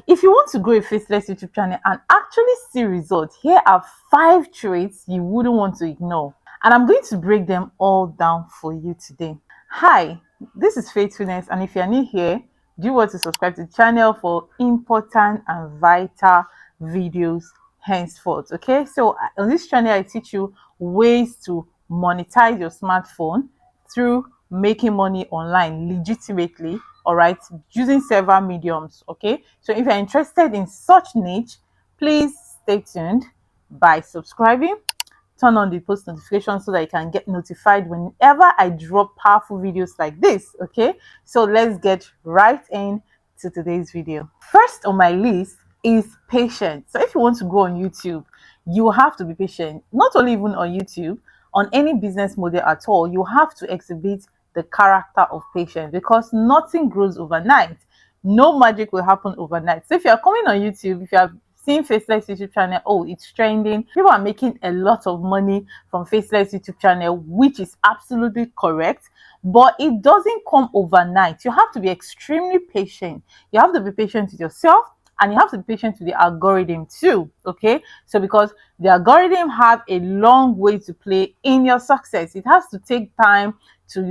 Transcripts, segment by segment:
If you want to grow a faceless YouTube channel and actually see results, here are 5 traits you wouldn't want to ignore. And I'm going to break them all down for you today. Hi, this is Faithfulness, and if you're new here, do want to subscribe to the channel for important and vital videos henceforth. Okay, so on this channel, I teach you ways to monetize your smartphone through making money online legitimately, all right, using several mediums. Okay, so if you're interested in such niche, please stay tuned by subscribing, turn on the post notification so that you can get notified whenever I drop powerful videos like this. Okay, so let's get right in to today's video. First on my list is patience. So if you want to grow on YouTube, you have to be patient. Not only even on YouTube, on any business model at all, you have to exhibit the character of patience, because nothing grows overnight. No magic will happen overnight. So if you're coming on YouTube, if you are seeing Faceless YouTube channel, oh, it's trending, people are making a lot of money from Faceless YouTube channel, which is absolutely correct, but it doesn't come overnight. You have to be extremely patient. You have to be patient with yourself, and you have to be patient with the algorithm too. Okay, so because the algorithm have a long way to play in your success, it has to take time to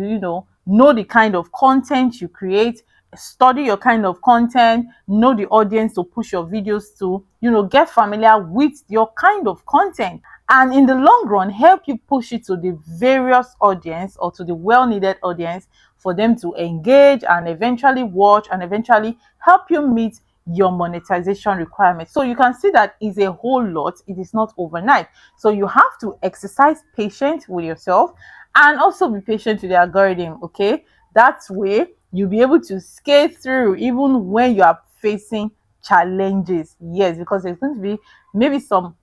know the kind of content you create, study your kind of content, know the audience to push your videos to, get familiar with your kind of content, and in the long run help you push it to the various audience, or to the well-needed audience, for them to engage and eventually watch and eventually help you meet your monetization requirements. So you can see that is a whole lot. It is not overnight. So you have to exercise patience with yourself and also be patient with the algorithm. Okay, that way you'll be able to skate through even when you are facing challenges. Yes, because there's going to be maybe some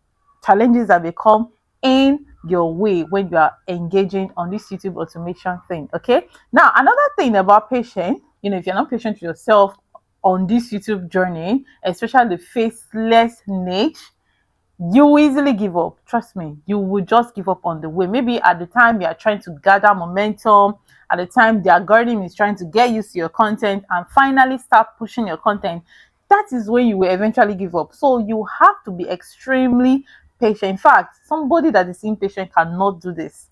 challenges that may come in your way when you are engaging on this YouTube automation thing. Okay, now another thing about patience, if you're not patient with yourself on this YouTube journey, especially the faceless niche, you will easily give up. Trust me, you will just give up on the way. Maybe at the time you are trying to gather momentum, at the time the algorithm is trying to get used to your content and finally start pushing your content, that is when you will eventually give up. So you have to be extremely patient. In fact, somebody that is impatient cannot do this.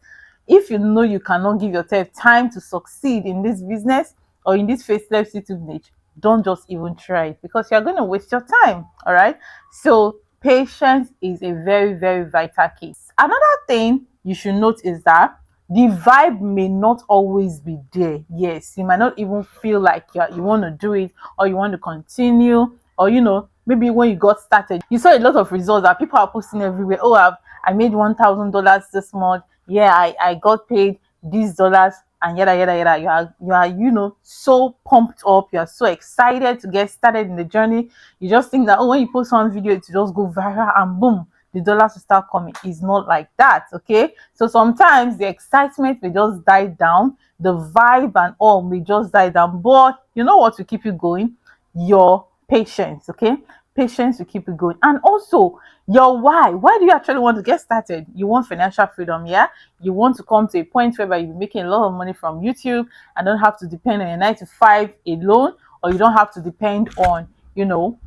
If you know you cannot give yourself time to succeed in this business or in this faceless YouTube niche, don't just even try it, because you're going to waste your time. All right, so patience is a very, very vital key. Another thing you should note is that the vibe may not always be there. Yes, you might not even feel like you want to do it, or you want to continue, or maybe when you got started, you saw a lot of results that people are posting everywhere. Oh, I made $1,000 this month. Yeah, I got paid these dollars, and yada yada yada. You are so pumped up. You are so excited to get started in the journey. You just think that, oh, when you post one video, it will just go viral and boom, the dollars will start coming. It's not like that. Okay, so sometimes the excitement may just die down, the vibe and all may just die down, but you know what will keep you going? Your patience. Okay, patience will keep you going. And also your why do you actually want to get started? You want financial freedom. Yeah, you want to come to a point where you're making a lot of money from YouTube and don't have to depend on a 9 to 5 alone, or you don't have to depend on your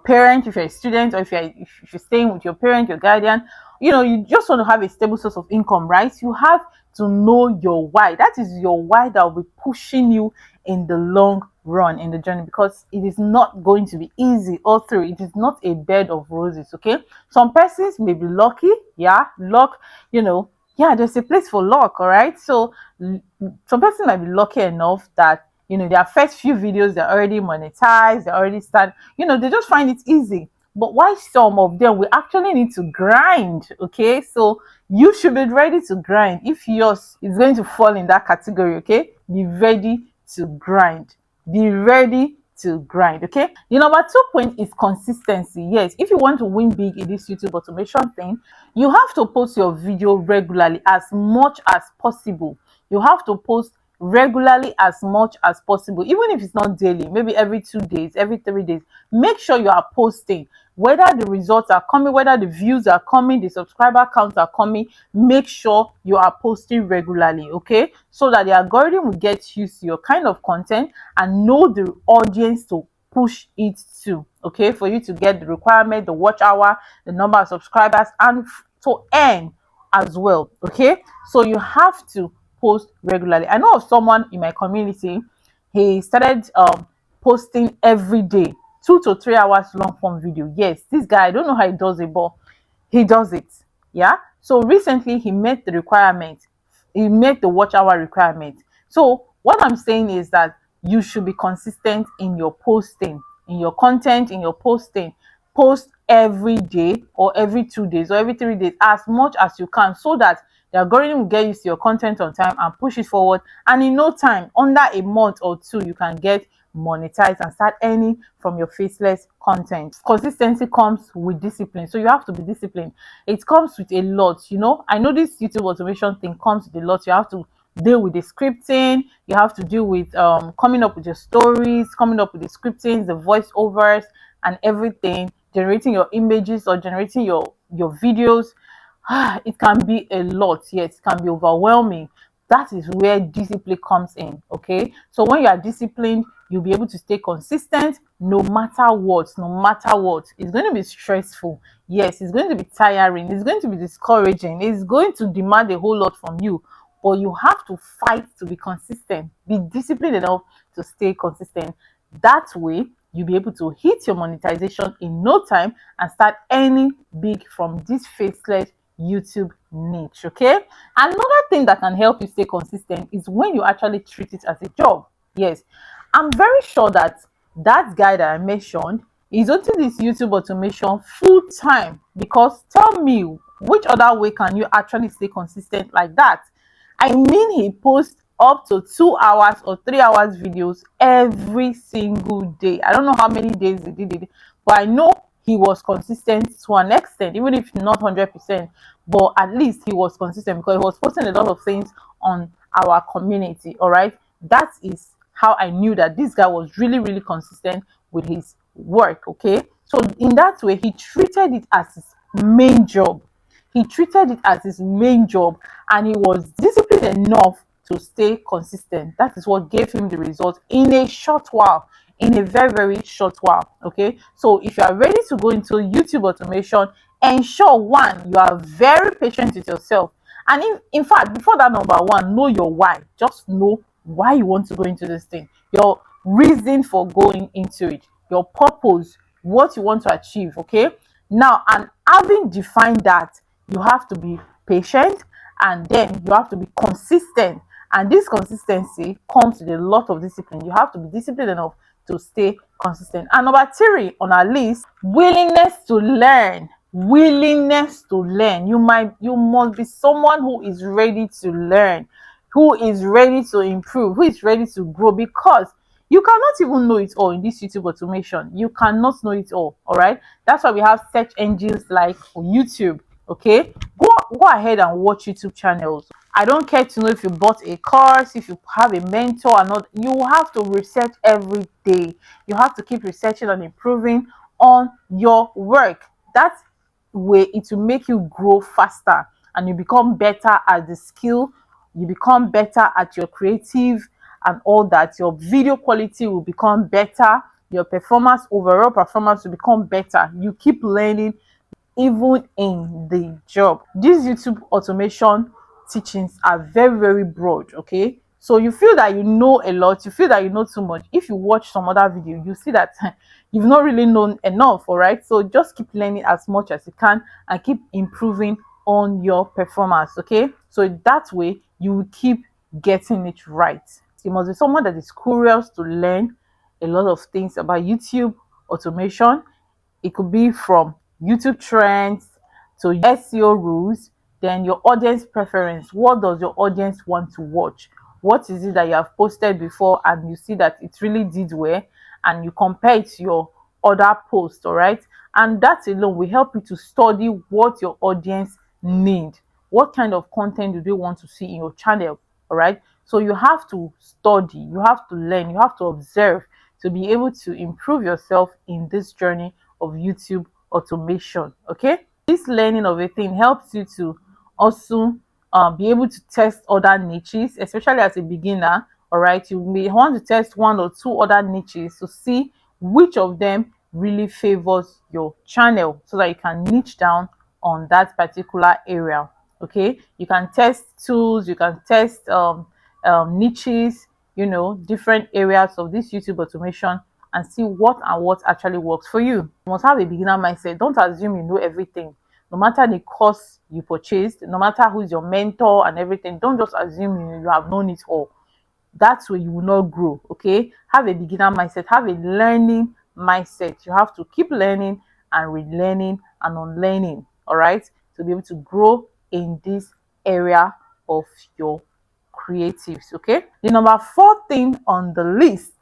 parent if you're a student, or if you're staying with your parent, your guardian. You just want to have a stable source of income, right? You have to know your why. That is your why that will be pushing you in the long run in the journey, because it is not going to be easy all through. It is not a bed of roses. Okay, some persons may be lucky. Yeah, luck, yeah, there's a place for luck. All right, so some person might be lucky enough that their first few videos, they're already monetized, they already start, they just find it easy. But why some of them we actually need to grind? Okay, so you should be ready to grind. If yours is going to fall in that category, okay, be ready to grind. Be ready to grind. Okay, the number 2 point is consistency. Yes, if you want to win big in this YouTube automation thing, you have to post your video regularly as much as possible. You have to post regularly as much as possible, even if it's not daily, maybe every 2 days, every 3 days. Make sure you are posting, whether the results are coming, whether the views are coming, the subscriber counts are coming. Make sure you are posting regularly, okay, so that the algorithm will get used to your kind of content and know the audience to push it to, okay, for you to get the requirement, the watch hour, the number of subscribers, and to earn as well. Okay, so you have to post regularly. I know of someone in my community. He started posting every day, 2 to 3 hours long form video. Yes, this guy, I don't know how he does it, but he does it. Yeah, so recently he met the requirement, he met the watch hour requirement. So what I'm saying is that you should be consistent in your posting, in your content, in your posting. Post every day or every 2 days or every 3 days as much as you can, so that the algorithm will get used to your content on time and push it forward. And in no time, under a month or two, you can get monetized and start earning from your faceless content. Consistency comes with discipline, so you have to be disciplined. It comes with a lot, you know. I know this YouTube automation thing comes with a lot. You have to deal with the scripting, you have to deal with coming up with your stories, coming up with the scripting, the voiceovers, and everything, generating your images or generating your videos. It can be a lot. Yes, it can be overwhelming. That is where discipline comes in. Okay, so when you are disciplined, you'll be able to stay consistent no matter what. No matter what, it's going to be stressful. Yes, it's going to be tiring, it's going to be discouraging, it's going to demand a whole lot from you, but you have to fight to be consistent. Be disciplined enough to stay consistent. That way, you'll be able to hit your monetization in no time and start earning big from this faceless YouTube niche. Okay. Another thing that can help you stay consistent is when you actually treat it as a job. Yes, I'm very sure that that guy that I mentioned is onto this YouTube automation full time, because tell me, which other way can you actually stay consistent like that? I mean, he posts up to 2 hours or 3 hours videos every single day. I don't know how many days he did it, but I know he was consistent to an extent, even if not 100%. But at least he was consistent because he was posting a lot of things on our community. All right, that is how I knew that this guy was really, really consistent with his work. Okay, so in that way, he treated it as his main job. He treated it as his main job, and he was disciplined enough to stay consistent. That is what gave him the result in a short while, in a very, very short while. Okay, so if you are ready to go into YouTube automation, ensure one, you are very patient with yourself. And in fact, before that, number one, know your why. Just know why you want to go into this thing, your reason for going into it, your purpose, what you want to achieve. Okay, now, and having defined that, you have to be patient, and then you have to be consistent. And this consistency comes with a lot of discipline. You have to be disciplined enough to stay consistent. And number three on our list, willingness to learn. Willingness to learn. You must be someone who is ready to learn, who is ready to improve, who is ready to grow, because you cannot even know it all in this YouTube automation. You cannot know it all right? That's why we have search engines like YouTube. Okay, go ahead and watch YouTube channels. I don't care to know if you bought a course, if you have a mentor or not. You have to research every day. You have to keep researching and improving on your work. That way it will make you grow faster, and you become better at the skill, you become better at your creative and all that. Your video quality will become better, your performance, overall performance, will become better. You keep learning even in the job. These YouTube automation teachings are very, very broad. Okay, so you feel that you know a lot, you feel that you know too much. If you watch some other video, you see that you've not really known enough. All right, so just keep learning as much as you can and keep improving on your performance. Okay, so that way you will keep getting it right. You must be someone that is curious to learn a lot of things about YouTube automation. It could be from YouTube trends to SEO rules, then your audience preference. What does your audience want to watch? What is it that you have posted before and you see that it really did well, and you compare it to your other posts, all right? And that alone will help you to study what your audience need. What kind of content do they want to see in your channel, all right? So you have to study, you have to learn, you have to observe to be able to improve yourself in this journey of YouTube automation. Okay, this learning of a thing helps you to also be able to test other niches, especially as a beginner. All right, you may want to test one or two other niches to see which of them really favors your channel so that you can niche down on that particular area. Okay, you can test tools, you can test niches, different areas of this YouTube automation, and see what actually works for you. You must have a beginner mindset. Don't assume you know everything. No matter the course you purchased, no matter who's your mentor and everything, don't just assume you have known it all. That's where you will not grow. Okay, have a beginner mindset, have a learning mindset. You have to keep learning and relearning and unlearning, all right, to be able to grow in this area of your creatives. Okay, the number 4 thing on the list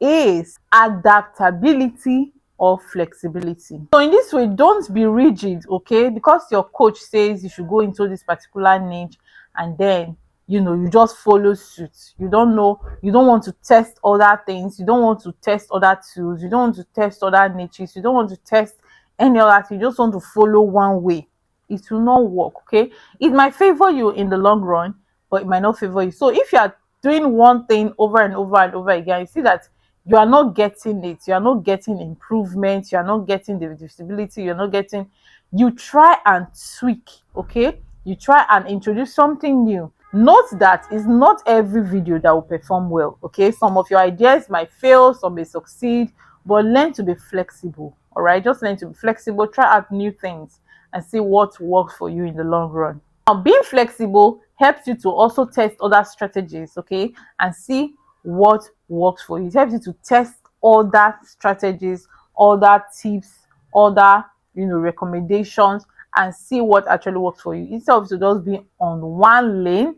is adaptability or flexibility. So in this way, don't be rigid, okay? Because your coach says you should go into this particular niche, and then you just follow suit. You don't know, you don't want to test other things, you don't want to test other tools, you don't want to test other niches, you don't want to test any other thing, you just want to follow one way. It will not work. Okay, it might favor you in the long run, but it might not favor you. So if you are doing one thing over and over and over again, you see that you are not getting it, you are not getting improvement, you are not getting the visibility, you're not getting, you try and tweak. Okay, you try and introduce something new. Note that it's not every video that will perform well. Okay, some of your ideas might fail, some may succeed, but learn to be flexible. All right, just learn to be flexible, try out new things and see what works for you in the long run. Now, being flexible helps you to also test other strategies, okay, and see what works for you. It helps you to test other strategies, other tips, other recommendations, and see what actually works for you. Instead of to just be on one lane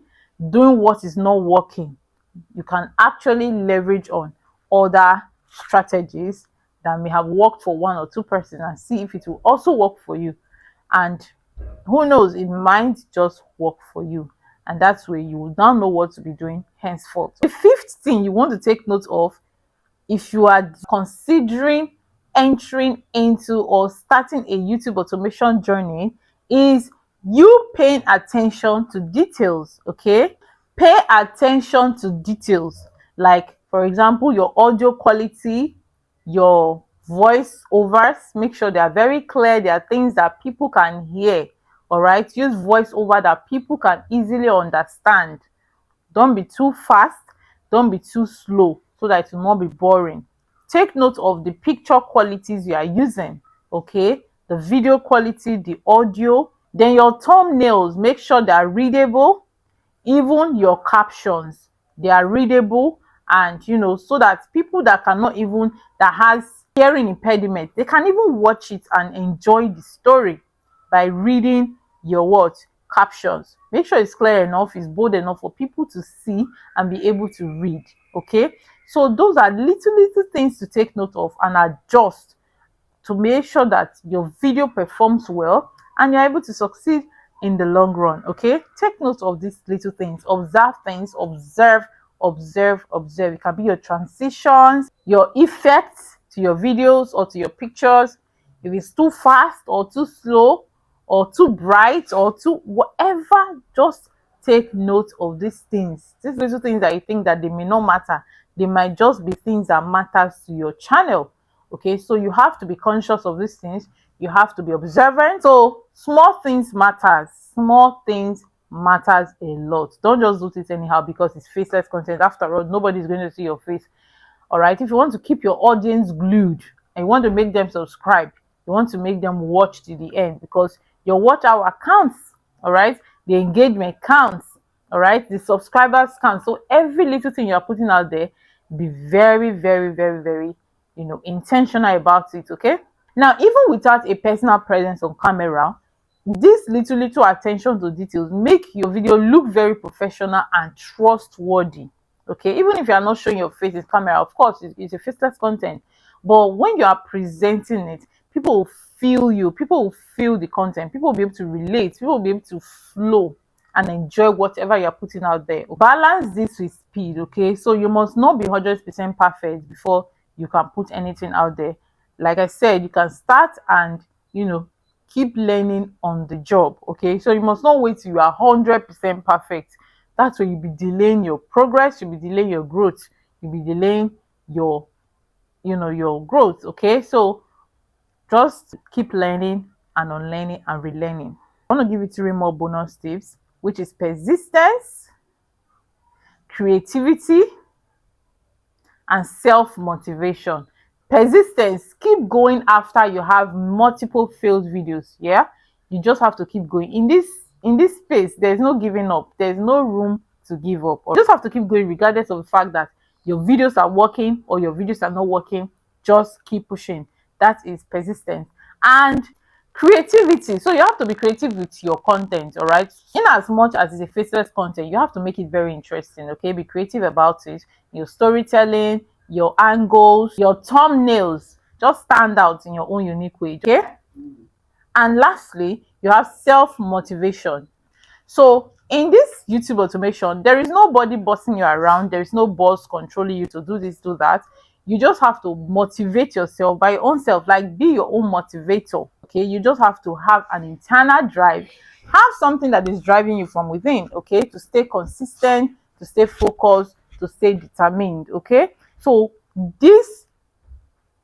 doing what is not working, you can actually leverage on other strategies that may have worked for 1 or 2 persons and see if it will also work for you. And who knows, it might just work for you, and that's where you will now know what to be doing henceforth. The 5th thing you want to take note of, if you are considering entering into or starting a YouTube automation journey, is you paying attention to details. Okay, pay attention to details, like for example your audio quality, your voice overs. Make sure they are very clear, they are things that people can hear. All right, use voiceover that people can easily understand. Don't be too fast, don't be too slow, so that it will not be boring. Take note of the picture qualities you are using. Okay, the video quality, the audio, then your thumbnails, make sure they are readable. Even your captions, they are readable, and so that people that cannot even, that has hearing impediment, they can even watch it and enjoy the story by reading your what captions. Make sure it's clear enough, it's bold enough for people to see and be able to read. Okay, so those are little things to take note of and adjust to make sure that your video performs well and you're able to succeed in the long run. Okay, take note of these little things, observe things, observe. It can be your transitions, your effects to your videos or to your pictures. If it's too fast or too slow or too bright or too whatever, just take note of these things, these little things that you think that they may not matter. They might just be things that matters to your channel. Okay, so you have to be conscious of these things, you have to be observant. So small things matters, small things matters a lot. Don't just do it anyhow because it's faceless content. After all, nobody's going to see your face. All right, if you want to keep your audience glued and you want to make them subscribe, you want to make them watch to the end, because your watch hour counts. All right, the engagement counts. All right, the subscribers count. So every little thing you are putting out there, be very intentional about it. Okay, now even without a personal presence on camera, this little attention to details make your video look very professional and trustworthy. Okay, even if you are not showing your face in camera, of course it's a faceless content, but when you are presenting it, people will feel you, people will feel the content, people will be able to relate, people will be able to flow and enjoy whatever you're putting out there. Balance this with speed. Okay, so you must not be 100% perfect before you can put anything out there. Like I said, you can start and keep learning on the job. Okay, so you must not wait till you are 100% perfect. That's where you'll be delaying your progress, you'll be delaying your growth, you'll be delaying your your growth. Okay, so just keep learning and unlearning and relearning. I want to give you three more bonus tips, which is persistence, creativity, and self-motivation. Persistence, keep going after you have multiple failed videos. Yeah, you just have to keep going in this space. There's no giving up, there's no room to give up. You just have to keep going regardless of the fact that your videos are working or your videos are not working. Just keep pushing. That is persistence. And creativity, so you have to be creative with your content. All right, in as much as it's a faceless content, you have to make it very interesting. Okay, be creative about it. Your storytelling, your angles, your thumbnails, just stand out in your own unique way. Okay, and lastly, you have self motivation. So in this YouTube automation, there is nobody bossing you around. There is no boss controlling you to do this, do that. You just have to motivate yourself by your own self, like be your own motivator. Okay, you just have to have an internal drive, have something that is driving you from within. Okay, to stay consistent, to stay focused, to stay determined. Okay, so this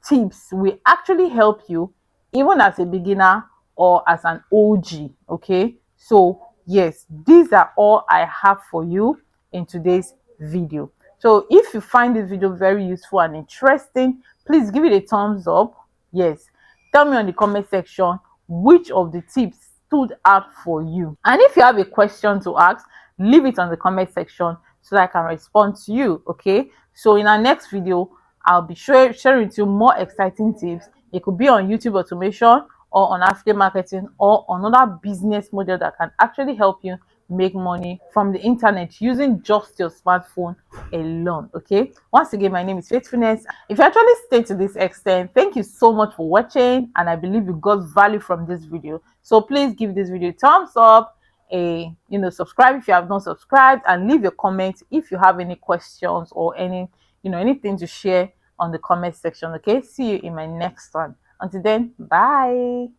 tips will actually help you even as a beginner or as an OG. Okay, so yes, these are all I have for you in today's video. So if you find this video very useful and interesting, please give it a thumbs up. Yes, tell me on the comment section which of the tips stood out for you, and if you have a question to ask, leave it on the comment section so that I can respond to you. Okay, so in our next video, I'll be sharing with you more exciting tips. It could be on YouTube automation or on affiliate marketing or another business model that can actually help you make money from the internet using just your smartphone alone. Okay, once again, my name is Faithfulness. If you actually stayed to this extent, thank you so much for watching, and I believe you got value from this video. So please give this video a thumbs up, subscribe if you have not subscribed, and leave your comments if you have any questions or anything to share on the comment section. Okay, see you in my next one. Until then, bye.